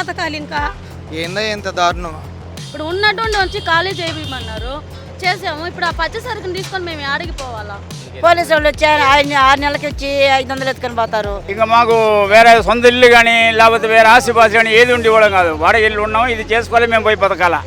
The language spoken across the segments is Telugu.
బతకాలి ఇంకా? ఏందో ఎంత దారుణం. ఇప్పుడు ఉన్నటువంటి వచ్చి ఖాళీ చేయమన్నారు, చేసాము. ఇప్పుడు ఆ పచ్చ సరుకుని తీసుకొని మేము ఆడిగిపోవాలా? పోలీసు వాళ్ళు వచ్చి 6 నెలలకి వచ్చి 500 ఎత్తుకొని పోతారు. ఇంకా మాకు వేరే సొంత ఇల్లు కానీ లేకపోతే వేరే ఆస్తిపాసి కానీ ఏది ఉండి కూడా కాదు, వాడకి ఇల్లు ఉన్నాం, ఇది చేసుకోవాలి, మేము పోయి బతకాల.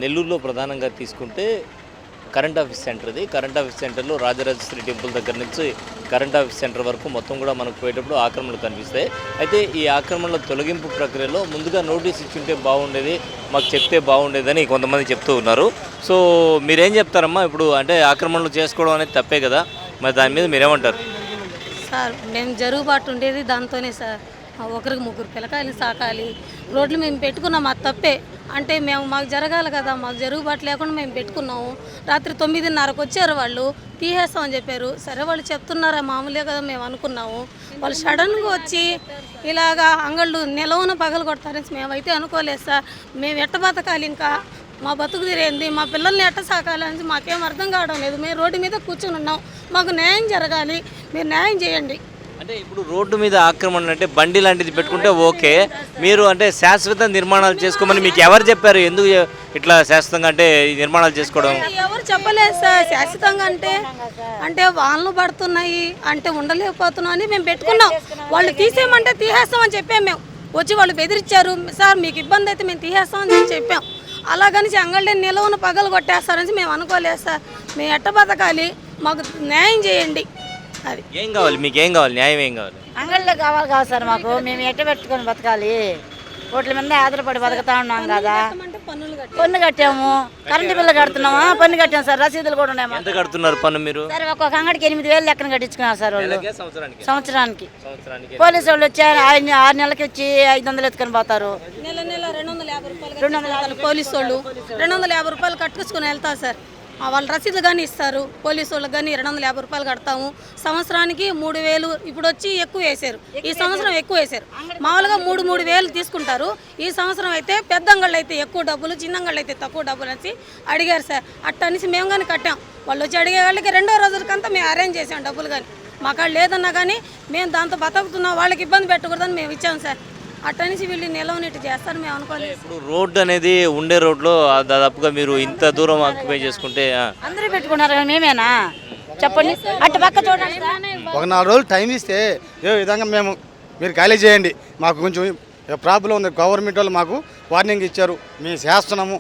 నెల్లూరులో ప్రధానంగా తీసుకుంటే కరెంట్ ఆఫీస్ సెంటర్ ఇది. కరెంట్ ఆఫీస్ సెంటర్లో రాజరాజేశ్వరి టెంపుల్ దగ్గర నుంచి కరెంట్ ఆఫీస్ సెంటర్ వరకు మొత్తం కూడా మనకు పోయేటప్పుడు ఆక్రమణలు కనిపిస్తాయి. అయితే ఈ ఆక్రమణల తొలగింపు ప్రక్రియలో ముందుగా నోటీస్ ఇచ్చుంటే బాగుండేది, మాకు చెప్తే బాగుండేదని కొంతమంది చెప్తూ ఉన్నారు. సో మీరేం చెప్తారమ్మా? ఇప్పుడు అంటే ఆక్రమణలు చేసుకోవడం అనేది తప్పే కదా, మరి దాని మీద మీరేమంటారు? సార్ మేము జరుగుబాటు ఉండేది దాంతోనే సార్. ఒకరికి 3 పిల్లకాయలు సాకాలి, రోడ్లు మేము పెట్టుకున్నాం, అది తప్పే. అంటే మాకు జరగాలి కదా, మాకు జరుగుబాటు లేకుండా మేము పెట్టుకున్నాము. రాత్రి 9:30కి వచ్చారు వాళ్ళు, తీసేస్తామని చెప్పారు. సరే వాళ్ళు చెప్తున్నారా, మామూలే కదా మేము అనుకున్నాము. వాళ్ళు సడన్గా వచ్చి ఇలాగా అంగళ్ళు నిలవన పగలు కొడతారని మేమైతే అనుకోలేదు సార్. మేము ఎట్ట బతకాలి ఇంకా? మా బతుకు తీరేంది, మా పిల్లల్ని ఎట్ట సాకాలని మాకేం అర్థం కావడం లేదు. మేము రోడ్డు మీద కూర్చొని ఉన్నాం, మాకు న్యాయం జరగాలి, మీరు న్యాయం చేయండి. అంటే ఇప్పుడు రోడ్డు మీద ఆక్రమణ అంటే బండి లాంటిది పెట్టుకుంటే ఓకే, మీరు అంటే శాశ్వత నిర్మాణాలు చేసుకోమని మీకు ఎవరు చెప్పారు? ఎందుకు ఇట్లా శాశ్వతంగా అంటే ఈ నిర్మాణాలు చేసుకోవడం? ఎవరు చెప్పలేదు సార్. శాశ్వతంగా అంటే వానలు పడుతున్నాయి అంటే ఉండలేకపోతున్నాం అని మేము పెట్టుకున్నాం. వాళ్ళు తీసేయమంటే తీసేస్తామని చెప్పాం. మేము వచ్చి వాళ్ళు బెదిరించారు, సార్ మీకు ఇబ్బంది అయితే మేము తీసేస్తామని చెప్పాం. అలాగని అంగళ్ళే నిలవన పగలు కొట్టేస్తారని మేము అనుకోలేదు సార్. మేము ఎట్ట బతకాలి, మాకు న్యాయం చేయండి. అది ఏం కావాలి మీకు? ఏం కావాలి? న్యాయం ఏం కావాలి? అంగళ్ళే కావాలి సార్ మాకు. మేము ఎట్ట పెట్టుకొని బతకాలి? రోడ్ల మీద ఆధారపడి బతుకుతా ఉన్నాం కదా. పన్ను కట్టాము, కరెంటు బిల్లు కడుతున్నామా, పన్ను కట్టాము సార్, రసీదులు కూడా ఉన్నాయి. ఎంత కడుతున్నారు పన్ను మీరు? సరే ఒక్కొక్క అంగడికి 8,000 లెక్కన కట్టించుకున్నారు సార్ వాళ్ళు సంవత్సరానికి. సంవత్సరానికి పోలీసు వాళ్ళు వచ్చి 6 నెలలకి వచ్చి 500 ఎత్తుకొని పోతారు. నెల 250 రూపాయలు పోలీసు వాళ్ళు 250 రూపాయలు కట్టుకుని వెళ్తారు సార్. వాళ్ళు రసీదులు కానీ ఇస్తారు. పోలీసు వాళ్ళకి కానీ 250 రూపాయలు కడతాము. సంవత్సరానికి 3,000. ఇప్పుడు వచ్చి ఎక్కువ వేశారు, ఈ సంవత్సరం ఎక్కువ వేశారు. మామూలుగా 3,000 తీసుకుంటారు. ఈ సంవత్సరం అయితే పెద్ద అంగళ్ళు అయితే ఎక్కువ డబ్బులు, చిన్న అంగళ్ళు అయితే తక్కువ డబ్బులు అని అడిగారు సార్. అట్ట అనేసి మేము కానీ కట్టాం. వాళ్ళు వచ్చి అడిగే వాళ్ళకి 2వ రోజులకంతా మేము అరేంజ్ చేసాం డబ్బులు. కానీ మాకు లేదన్నా కానీ మేము దాంతో బతుకుతున్నాం, వాళ్ళకి ఇబ్బంది పెట్టకూడదని మేము ఇచ్చాం సార్. అట్టనేసి వీళ్ళు నిలవనట్టు చేస్తారు మేము అనుకోలేదు. ఇప్పుడు రోడ్డు అనేది ఉండే రోడ్లో దాదాపుగా మీరు ఇంత దూరం ఆక్యుపై చేసుకుంటే అందరూ పెట్టుకున్నారు, మేమేనా చెప్పండి? అటు పక్క చూడండి. ఒక 4 రోజులు టైం ఇస్తే ఏ విధంగా మీరు ఖాళీ చేయండి, మాకు కొంచెం ప్రాబ్లం ఉంది. గవర్నమెంట్ వాళ్ళు మాకు వార్నింగ్ ఇచ్చారు, మేము చేస్తున్నాము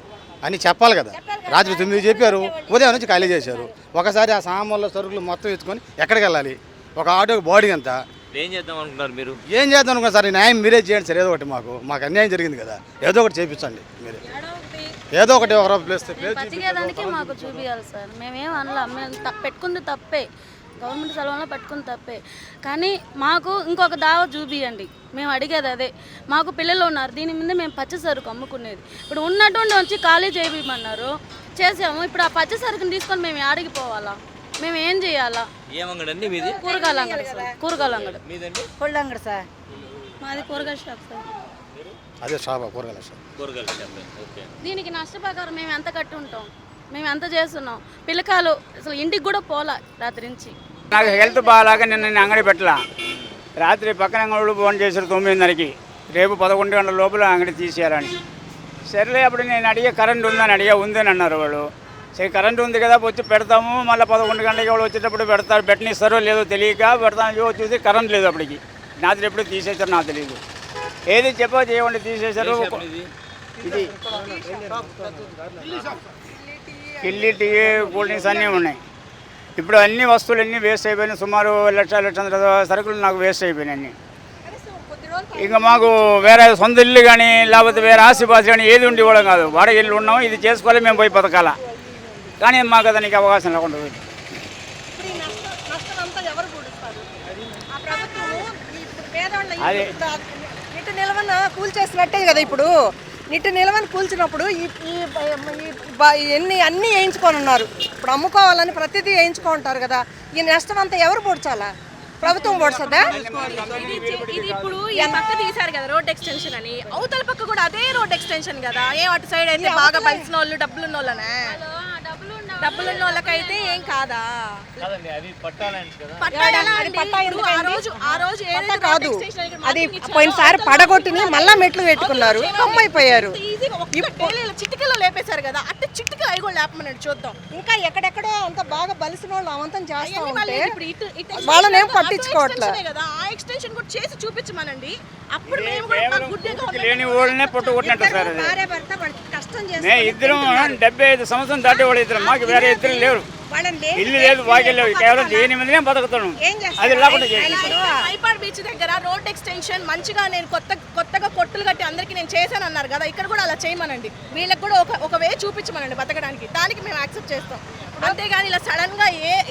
అని చెప్పాలి కదా. రాత్రి 9 చెప్పారు, ఉదయం నుంచి ఖాళీ చేశారు. ఒకసారి ఆ సామాన్ల సరుకులు మొత్తం ఎత్తుకొని ఎక్కడికి వెళ్ళాలి? ఒక ఆటోకి బాడీ అంతా. ఏం చేద్దాం అనుకుంటున్నారు మీరు? ఏం చేద్దాం అనుకున్నా సార్, న్యాయం మీరే చేయండి సార్. ఏదో ఒకటి మాకు అన్యాయం జరిగింది కదా, ఏదో ఒకటి చేయించండి మీరు. ఏదో ఒకటి ఒక ప్లేస్ బతికేదానికి మాకు చూపించాలి సార్. మేమేం అనలా, మేము పెట్టుకుంది తప్పే, గవర్నమెంట్ సెలవులో పెట్టుకుంది తప్పే. కానీ మాకు ఇంకొక దావ చూపియండి, మేము అడిగేది అదే. మాకు పిల్లలు ఉన్నారు, దీని మీద మేము పచ్చ సరుకు అమ్ముకునేది. ఇప్పుడు ఉన్నటువంటి వచ్చి ఖాళీ చేయమన్నారు, చేసాము. ఇప్పుడు ఆ పచ్చ సరుకుని తీసుకొని మేము ఆడిగిపోవాలా? మేము ఏం చేయాలా? ఏమంగడండి మీది? కూరగాయల అంగడి సార్. కూరగాయల అంగడి. మీదండి? పళ్ళు అంగడి సార్. మాది కూరగాయల షాప్ సార్. అదే షాప్, కూరగాయల షాప్. కూరగాయల షాప్. ఓకే. దీనికి నష్టప్రకారం మేము ఎంత కట్టి ఉంటాం, మేము ఎంత చేస్తున్నాం. పిల్లకాయలు అసలు ఇంటికి కూడా పోలా రాత్రి నుంచి. నాకు హెల్త్ బాగాలేక నేను అంగడి పెట్టలా. రాత్రి పక్కన అంగడి ఫోన్ చేశారు 9:30కి, రేపు 11 గంటల లోపల అంగడి తీసేయాలని. సరేలే, అప్పుడు నేను అడిగే కరెంట్ ఉందని ఉందని అన్నారు వాళ్ళు. సరే కరెంట్ ఉంది కదా వచ్చి పెడతాము, మళ్ళీ 11 గంటలకి వాళ్ళు వచ్చేటప్పుడు పెడతారు. పెట్టనిస్తారో లేదో తెలియక పెడతాను, చూసి కరెంట్ లేదు. అప్పటికి రాత్రి ఎప్పుడు తీసేశారు నాకు తెలియదు. ఏది చేయండి తీసేశారు. ఇది కిల్లి టీ, కూల్ డ్రింక్స్ అన్నీ ఉన్నాయి. ఇప్పుడు అన్ని వస్తువులు అన్నీ వేస్ట్ అయిపోయినాయి. సుమారు 1,00,000 సరుకులు నాకు వేస్ట్ అయిపోయినాయి అన్నీ. ఇంకా మాకు వేరే సొంత ఇల్లు కానీ లేకపోతే వేరే ఆస్తిపాసి కానీ ఏది ఉండి కూడా కాదు, వాడకి ఇల్లు ఉన్నాం, ఇది చేసుకోవాలి, మేము పోయి బతకాల. కానీ మాకు దానికి అవకాశం లేకుండా పోయింది. ఇటు నిలవన కూల్ చేసినట్టే కదా. ఇప్పుడు నిట్టు నిలవని కూల్చినప్పుడు అన్నీ వేయించుకొని ఉన్నారు. ఇప్పుడు అమ్ముకోవాలని ప్రతిదీ వేయించుకుంటారు కదా, ఈ నష్టం అంతా ఎవరు పొడ్చాలా? ప్రభుత్వం పొడుస్తుందా? ఇది ఇప్పుడు ఈ పక్క తీశారు కదా రోడ్ ఎక్స్టెన్షన్ అని, అవతల పక్క కూడా అదే రోడ్ ఎక్స్టెన్షన్ కదా. అటు సైడ్ అయితే బాగా బలిసిన వాళ్ళు డబ్బులున్న వాళ్ళనే, డబ్బులున్న వాళ్ళకైతే ఏం కాదా? కాదు, అది పోయినసారి పడగొట్టిని మళ్ళా మెట్లు పెట్టుకున్నారు, కమ్మైపోయారు. చిటికలో లేపేశారు కదా, అట్టే చిటికలు అవి కూడా లేపమన్నాడు చూద్దాం. ఇంకా ఎక్కడెక్కడో అంత బాగా బలిసిన వాళ్ళు అవంతం చేస్తా ఉంటే వాళ్ళని ఏం పట్టించుకోవట్లేదు కదా. ఆ ఎక్స్టెన్షన్ కూడా చేసి చూపించమనండి, అప్పుడు మేము కూడా లేని వాళ్ళనే పొట్టుకొట్టినట్టు సార్. భార్య భర్త కష్టం ఇద్దరం 75 సంవత్సరం దాటి వాళ్ళు ఇద్దరు, మాకు వేరే ఇద్దరు లేరు, ఇల్లు లేదు, వాకి లేవు, కేవలం దేని మీదనే బతుకుతున్నాం. అది లేకుండా మైపాడ్ బీచ్ దగ్గర రోడ్ ఎక్స్టెన్షన్ మంచిగా నేను కొత్తగా కొట్టులు కట్టి అందరికి నేను చేశాను అన్నారు కదా, ఇక్కడ కూడా అలా చేయమనండి. వీళ్ళకి కూడా ఒక వే చూపించమనండి బతకడానికి, దానికి మేము యాక్సెప్ట్ చేస్తాం. అంతేగాని ఇలా సడన్ గా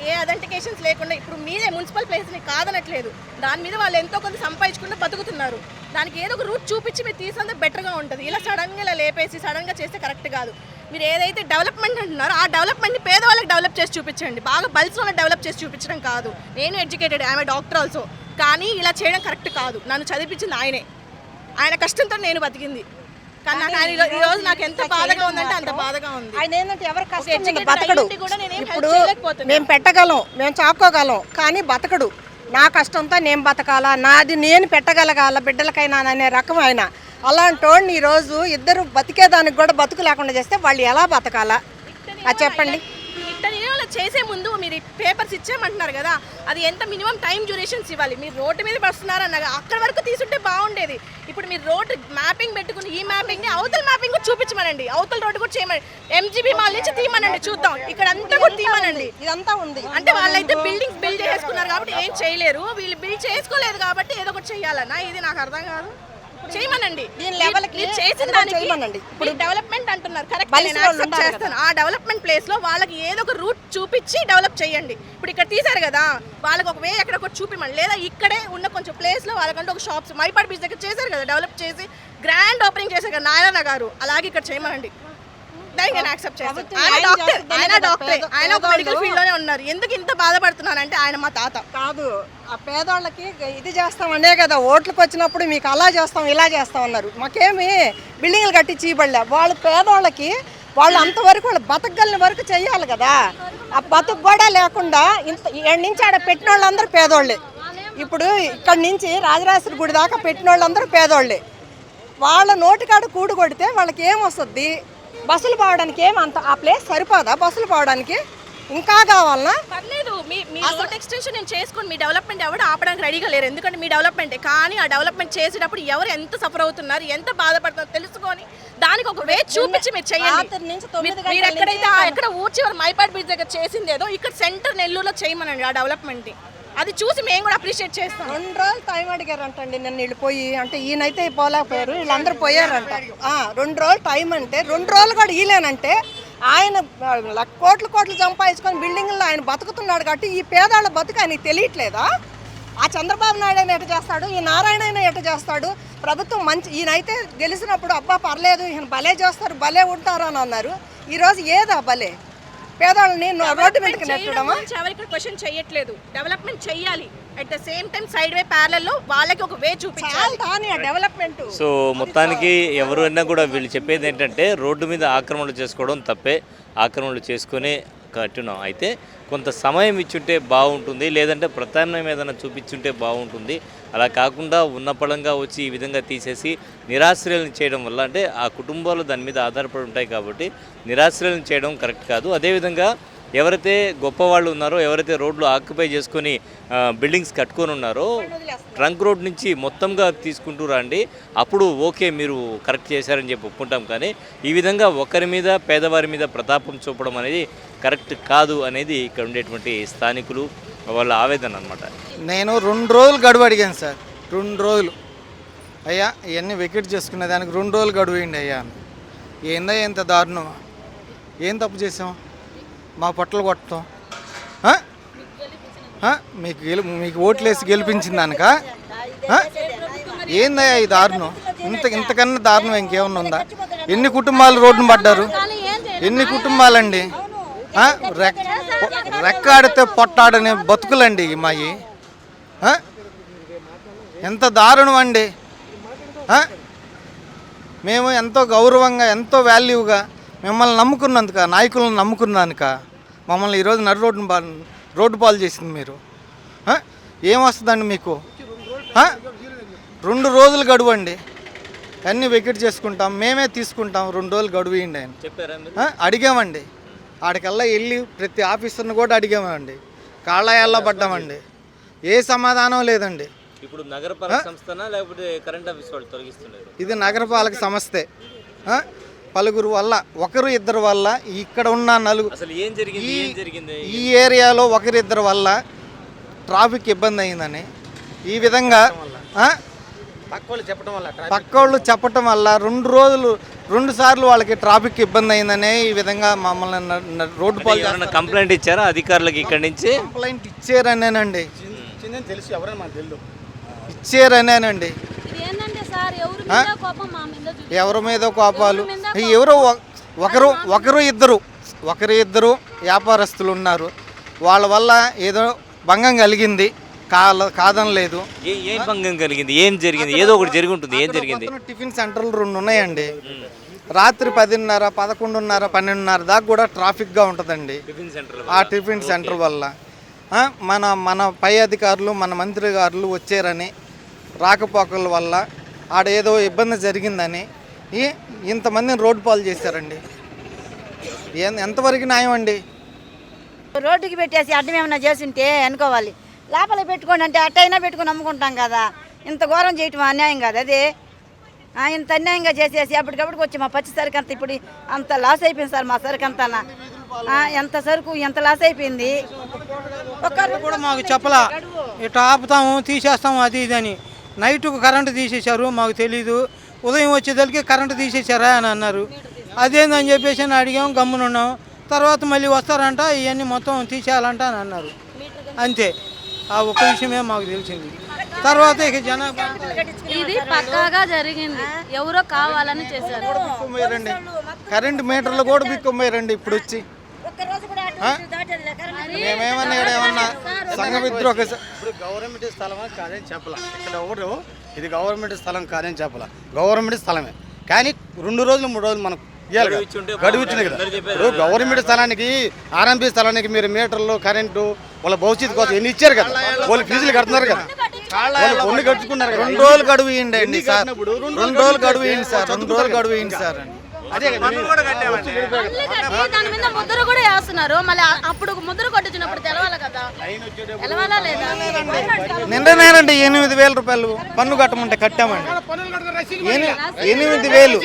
ఏ అథెంటికేషన్స్ లేకుండా, ఇప్పుడు మీదే మున్సిపల్ ప్లేస్ ని కాదనట్లేదు, దాని మీద వాళ్ళు ఎంతో కొంత సంపాదించుకుంటూ బతుకుతున్నారు, దానికి ఏదో ఒక రూట్ చూపించి మీరు తీసినంత బెటర్గా ఉంటుంది. ఇలా సడన్ గా ఇలా లేపేసి సడన్ గా చేస్తే కరెక్ట్ కాదు. మీరు ఏదైతే డెవలప్మెంట్ అంటున్నారో ఆ డెవలప్మెంట్ని పేదవాళ్ళకి డెవలప్ చేసి చూపించండి, బాగా బల్స్ వాళ్ళకి డెవలప్ చేసి చూపించడం కాదు. నేను ఎడ్యుకేటెడ్, ఆమె డాక్టర్ ఆల్సో, కానీ ఇలా చేయడం కరెక్ట్ కాదు. నన్ను చదివించింది ఆయనే, ఆయన కష్టంతో నేను బతికింది. కానీ నాకు ఆయన ఈ రోజు నాకు ఎంత బాధగా ఉందంటే అంత బాధగా ఉంది. ఆయన ఏంటంటే ఎవరు కష్టం బతకడు. ఇప్పుడు మేము పెట్టగలం, మేము చాక్కోగలం, కానీ బతకడు. నా కష్టంతో నేను బతకాలా, నాది నేను పెట్టగలగాల బిడ్డలకైనా అనే రకం ఆయన. అలాంటి వాడిని ఈరోజు ఇద్దరు బతికేదానికి కూడా బతుకు లేకుండా చేస్తే వాళ్ళు ఎలా బతకాలా అది చెప్పండి. చేసే ముందు మీరు పేపర్స్ ఇచ్చామంటున్నారు కదా, అది ఎంత మినిమం టైం డ్యూరేషన్స్ ఇవ్వాలి. మీరు రోడ్డు మీద పడుతున్నారన్న అక్కడ వరకు తీసుంటే బాగుండేది. ఇప్పుడు మీరు రోడ్డు మ్యాపింగ్ పెట్టుకుని ఈ మ్యాపింగ్ని అవతల మ్యాపింగ్ కూడా చూపించమనండి, అవతల రోడ్డు కూడా చేయమని, ఎంజీబీ మాల్ నుంచి తీయమనండి చూద్దాం, ఇక్కడ అంతా కూడా తీయమనండి. ఇదంతా ఉంది అంటే వాళ్ళైతే బిల్డింగ్స్ బిల్డ్ చేసుకున్నారు కాబట్టి ఏం చేయలేరు, వీళ్ళు బిల్డ్ చేసుకోలేదు కాబట్టి ఏదో ఒకటి చెయ్యాలన్నా, ఇది నాకు అర్థం కాదు. చేయమనండి, చేసిన దానికి ఇప్పుడు డెవలప్మెంట్ అంటున్నారు కరెక్ట్, నేను యాక్సెప్ట్ చేస్తాను. ఆ డెవలప్మెంట్ ప్లేస్ లో వాళ్ళకి ఏదో ఒక రూట్ చూపించి డెవలప్ చేయండి. ఇప్పుడు ఇక్కడ తీశారు కదా, వాళ్ళకి ఒక వే ఎక్కడ ఒకటి చూపిమండి, లేదా ఇక్కడే ఉన్న కొంచెం ప్లేస్ లో వాళ్ళకంటే ఒక షాప్స్ మైపాడ్ బీచ్ దగ్గర చేశారు కదా, డెవలప్ చేసి గ్రాండ్ ఓపెనింగ్ చేశారు కదా నారాయణ గారు, అలాగే ఇక్కడ చేయమనండి. దానికి నేను యాక్సెప్ట్ చేస్తాను. ఆయన డాక్టరే, ఆయన ఒక మెడికల్ ఫీల్డ్ లోనే ఉన్నారు. ఎందుకు ఇంత బాధపడుతున్నానంటే ఆయన మా తాత కాదు, ఆ పేదవాళ్ళకి ఇది చేస్తామనే కదా ఓట్లకు వచ్చినప్పుడు మీకు అలా చేస్తాం ఇలా చేస్తాం అన్నారు. మాకేమి బిల్డింగ్లు కట్టించి ఇవ్వలే, వాళ్ళు పేదవాళ్ళకి వాళ్ళు అంతవరకు వాళ్ళు బతకగలిగిన వరకు చెయ్యాలి కదా. ఆ బతుకు కూడా లేకుండా ఇంత ఏడు నుంచి ఆడ పెట్టిన వాళ్ళందరూ పేదోళ్ళే. ఇప్పుడు ఇక్కడి నుంచి రాజరాజేశ్వరి గుడి దాకా పెట్టిన వాళ్ళందరూ పేదోళ్ళే. వాళ్ళ నోటికాడ కూడు కొడితే వాళ్ళకి ఏమొస్తుంది? బస్సులు పోవడానికి ఏమంత ఆ ప్లేస్ సరిపోదా? బస్సులు పోవడానికి ఇంకా కావాలన్నా పర్లేదు. మీ రోడ్ ఎక్స్టెన్షన్ నేను చేసుకుని మీ డెవలప్మెంట్ ఎవరు ఆపడానికి రెడీగా లేరు, ఎందుకంటే మీ డెవలప్మెంటే. కానీ ఆ డెవలప్మెంట్ చేసేటప్పుడు ఎవరు ఎంత సఫర్ అవుతున్నారు, ఎంత బాధపడుతున్నారు తెలుసుకొని దానికి ఒక వే చూపించి మీరు చేయండి. మీరు ఎక్కడైతే ఎక్కడ ఊర్చి మైపాడ్ బీచ్ దగ్గర చేసింది ఏదో ఇక్కడ సెంటర్ నెల్లూరులో చేయమనండి ఆ డెవలప్మెంట్. అది చూసి మేము కూడా అప్రిషియేట్ చేస్తాం. 2 రోజులు టైం అడిగారంటండి నన్ను వీళ్ళు పోయి, అంటే ఈయనైతే పోలేకపోయారు, వీళ్ళందరూ పోయారంట. 2 రోజులు టైం అంటే 2 రోజులు కూడా ఈలేనంటే ఆయన కోట్లు సంపాదించుకొని బిల్డింగ్లో ఆయన బతుకుతున్నాడు కాబట్టి ఈ పేదవాళ్ళ బతుకు ఆయనకి తెలియట్లేదా? ఆ చంద్రబాబు నాయుడు అయినా ఎట్ట చేస్తాడు, ఈ నారాయణ అయినా ఎట్ట చేస్తాడు? ప్రభుత్వం మంచి ఈయనైతే గెలిచినప్పుడు అబ్బా పర్లేదు ఈయన భలే చేస్తారు భలే ఉంటారు అని అన్నారు. ఈరోజు ఏదా భలే? పేదవాళ్ళని రోడ్డు మీదకి నెట్టడమా? ఎవరికి క్వశ్చన్ చేయట్లేదు, డెవలప్మెంట్ చేయాలి. At the same time side way ప్యారలల్లో వాళ్ళకి ఒక వే చూపించాలి కానీ ఆ డెవలప్మెంట్. సో మొత్తానికి ఎవరైనా కూడా వీళ్ళు చెప్పేది ఏంటంటే రోడ్డు మీద ఆక్రమణలు చేసుకోవడం తప్పే, ఆక్రమణలు చేసుకునే కట్టినాం. అయితే కొంత సమయం ఇచ్చుంటే బాగుంటుంది, లేదంటే ప్రత్యామ్నాయం ఏదైనా చూపించుంటే బాగుంటుంది. అలా కాకుండా ఉన్న పళంగా వచ్చి ఈ విధంగా తీసేసి నిరాశ్రయాలను చేయడం వల్ల, అంటే ఆ కుటుంబాలు దాని మీద ఆధారపడి ఉంటాయి కాబట్టి నిరాశ్రయాలను చేయడం కరెక్ట్ కాదు. అదేవిధంగా ఎవరైతే గొప్పవాళ్ళు ఉన్నారో, ఎవరైతే రోడ్లు ఆక్యుపై చేసుకొని బిల్డింగ్స్ కట్టుకొని ఉన్నారో ట్రంక్ రోడ్ నుంచి మొత్తంగా తీసుకుంటూ రండి, అప్పుడు ఓకే మీరు కరెక్ట్ చేశారని చెప్పి ఒప్పుకుంటాం. కానీ ఈ విధంగా ఒకరి మీద పేదవారి మీద ప్రతాపం చూపడం అనేది కరెక్ట్ కాదు అనేది ఇక్కడ ఉండేటువంటి స్థానికులు వాళ్ళ ఆవేదన అనమాట. నేను 2 రోజులు గడువు అడిగాను సార్, 2 రోజులు అయ్యా ఇవన్నీ వెకెట్ చేసుకునే దానికి 2 రోజులు గడువు వేయండి అయ్యా. ఏందా ఎంత దారుణం, ఏం తప్పు చేసాం? మా పొట్టలు కొట్టడం మీకు ఓట్లేసి గెలిపించింది దానిక? ఏందయ్యా ఈ దారుణం? ఇంతకన్నా దారుణం ఇంకేమన్నా ఉందా? ఎన్ని కుటుంబాలు రోడ్డున పడ్డారు? ఎన్ని కుటుంబాలండి? రెక్కాడితే పొట్టాడనే బతుకులండి మాయి. ఎంత దారుణం అండి. మేము ఎంతో గౌరవంగా ఎంతో వాల్యూగా మిమ్మల్ని నమ్ముకున్నందుక, నాయకులను నమ్ముకున్నానుక మమ్మల్ని ఈరోజు రోడ్డు పాలు చేసింది మీరు. ఏమొస్తుందండి మీకు? 2 రోజులు గడువు అండి, అన్నీ వెకెట్ చేసుకుంటాం, మేమే తీసుకుంటాం, 2 రోజులు గడువు ఇవ్వండి అని అడిగామండి. ఆడికల్లా వెళ్ళి ప్రతి ఆఫీసర్ని కూడా అడిగామండి, కాళ్ళాయాల్లో పడ్డామండి. ఏ సమాధానం లేదండి. ఇప్పుడు నగరపాలక సంస్థనా లేకపోతే కరెంట్ ఆఫీస్ వాళ్ళు తొలగిస్తున్నారు? ఇది నగరపాలక సంస్థే. పలుగురు వల్ల, ఒకరు ఇద్దరు వల్ల, ఇక్కడ ఉన్న అసలు ఏం జరిగింది ఈ ఏరియాలో ఒకరిద్దరు వల్ల ట్రాఫిక్ ఇబ్బంది అయిందని ఈ విధంగా పక్కోళ్ళు చెప్పటం వల్ల 2 సార్లు వాళ్ళకి ట్రాఫిక్ ఇబ్బంది అయిందనే ఈ విధంగా మమ్మల్ని రోడ్డు పాలు. కంప్లైంట్ ఇచ్చారా అధికారులకు? ఇక్కడి నుంచి కంప్లైంట్ ఇచ్చారనేనండి, ఇచ్చారనేనండి. ఎవరి మీద కోపాలు? ఎవరో ఒకరు ఇద్దరు వ్యాపారస్తులు ఉన్నారు, వాళ్ళ వల్ల ఏదో భంగం కలిగింది, కాదనలేదు. ఏం భంగం కలిగింది? ఏం జరిగింది? ఏదో ఒకటి జరిగి ఉంటుంది. ఏం జరిగింది? టిఫిన్ సెంటర్లు 2 ఉన్నాయండి. రాత్రి 10:30, 11:30, 12:30 దాకా కూడా ట్రాఫిక్గా ఉంటుందండి ఆ టిఫిన్ సెంటర్ వల్ల. మన పై అధికారులు, మన మంత్రి గారులు వచ్చారని, రాకపోకల వల్ల ఆడేదో ఇబ్బంది జరిగిందని ఇంతమందిని రోడ్డు పాలు చేశారండి. ఎంతవరకు న్యాయం అండి? రోడ్డుకి పెట్టేసి అడ్డం ఏమైనా చేసింటే అనుకోవాలి, లోపల పెట్టుకోండి అంటే అట్టయినా పెట్టుకుని అమ్ముకుంటాం కదా. ఇంత ఘోరం చేయటం అన్యాయం కాదు అది. ఇంత అన్యాయంగా చేసేసి అప్పటికప్పటికి వచ్చి మా పచ్చి సరుకు అంత ఇప్పుడు అంత లాస్ అయిపోయింది సార్. మా సరుకు అంతా ఎంత సరుకు ఎంత లాస్ అయిపోయింది. ఒక్కరు కూడా మాకు చెప్పలా, ఇట్లా ఆపుతాము తీసేస్తాము అది ఇదని. నైట్కు కరెంటు తీసేశారు, మాకు తెలీదు. ఉదయం వచ్చేదానికి కరెంటు తీసేశారా అని అన్నారు. అదేందని చెప్పేసి అడిగాము, గమ్మునున్నాం. తర్వాత మళ్ళీ వస్తారంట, ఇవన్నీ మొత్తం తీసేయాలంట అని అన్నారు. అంతే, ఆ ఒక్క విషయమే మాకు తెలిసింది. తర్వాత ఇక జనాభా ఇది పక్కాగా జరిగింది, ఎవరో కావాలని చేశారు. కరెంటు మీటర్లు కూడా బిక్కుపోయారండి ఇప్పుడు వచ్చి. మేమేమన్నా సంఘ విద్రోహ. ఇప్పుడు గవర్నమెంట్ స్థలమా కాదని చెప్పలా, ఇక్కడ ఎవరు ఇది గవర్నమెంట్ స్థలం కాదని చెప్పలా, గవర్నమెంట్ స్థలమే. కానీ 2 రోజులు 3 రోజులు మనకు గడువు ఇచ్చింది కదా. ఇప్పుడు గవర్నమెంట్ స్థలానికి, ఆర్ఎంపీ స్థలానికి మీరు మీటర్లు, కరెంటు, వాళ్ళ భవిష్యత్తు కోసం ఎన్ని ఇచ్చారు కదా, వాళ్ళు ఫీజులు కడుతున్నారు కదా, కొన్ని కట్టుకున్నారు కదా. 2 రోజులు గడువు ఇవ్వండి సార్, 2 రోజులు గడువు ఇవ్వండి సార్, 2 రోజులు గడువు ఇవ్వండి సార్ అని. అదే దాని మీద ముద్ర కూడా వేస్తున్నారు. మళ్ళీ అప్పుడు ముద్ర కొట్టించినప్పుడు తెలవాలి కదా, తెలవాలా లేదా? నిండనేనండి 8,000 రూపాయలు పన్ను కట్టమంటే కట్టామండి. 8,000.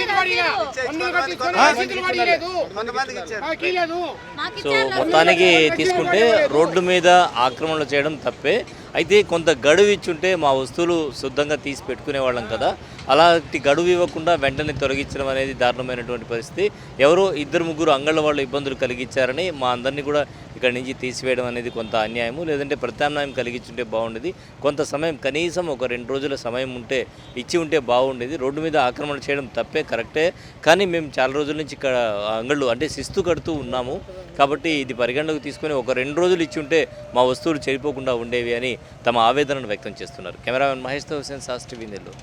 సో మొత్తానికి తీసుకుంటే రోడ్డు మీద ఆక్రమణలు చేయడం తప్పే. అయితే కొంత గడువు ఇచ్చుంటే మా వస్తువులు శుద్ధంగా తీసి పెట్టుకునే వాళ్ళం కదా. అలాంటి గడువు ఇవ్వకుండా వెంటనే తొలగించడం అనేది దారుణమైనటువంటి పరిస్థితి. ఎవరో 2-3 అంగళ్ళ వాళ్ళు ఇబ్బందులు కలిగించారని మా అందరినీ కూడా ఇక్కడి నుంచి తీసివేయడం అనేది కొంత అన్యాయము. లేదంటే ప్రత్యామ్నాయం కలిగించుంటే బాగుండేది. కొంత సమయం, కనీసం ఒక 2 రోజుల సమయం ఇచ్చి ఉంటే బాగుండేది. రోడ్డు మీద ఆక్రమణ చేయడం తప్పే, కరెక్టే. కానీ మేము చాలా రోజుల నుంచి ఇక్కడ అంగళ్ళు అంటే శిస్తు కడుతూ ఉన్నాము కాబట్టి ఇది పరిగణలోకి తీసుకొని ఒక 2 రోజులు ఇచ్చి ఉంటే మా వస్తువులు చెడిపోకుండా ఉండేవి అని తమ ఆవేదనను వ్యక్తం చేస్తున్నారు. కెమెరామెన్ మహేష్తో హుసేన్, సాస్ టీవీ నెల్లూరు.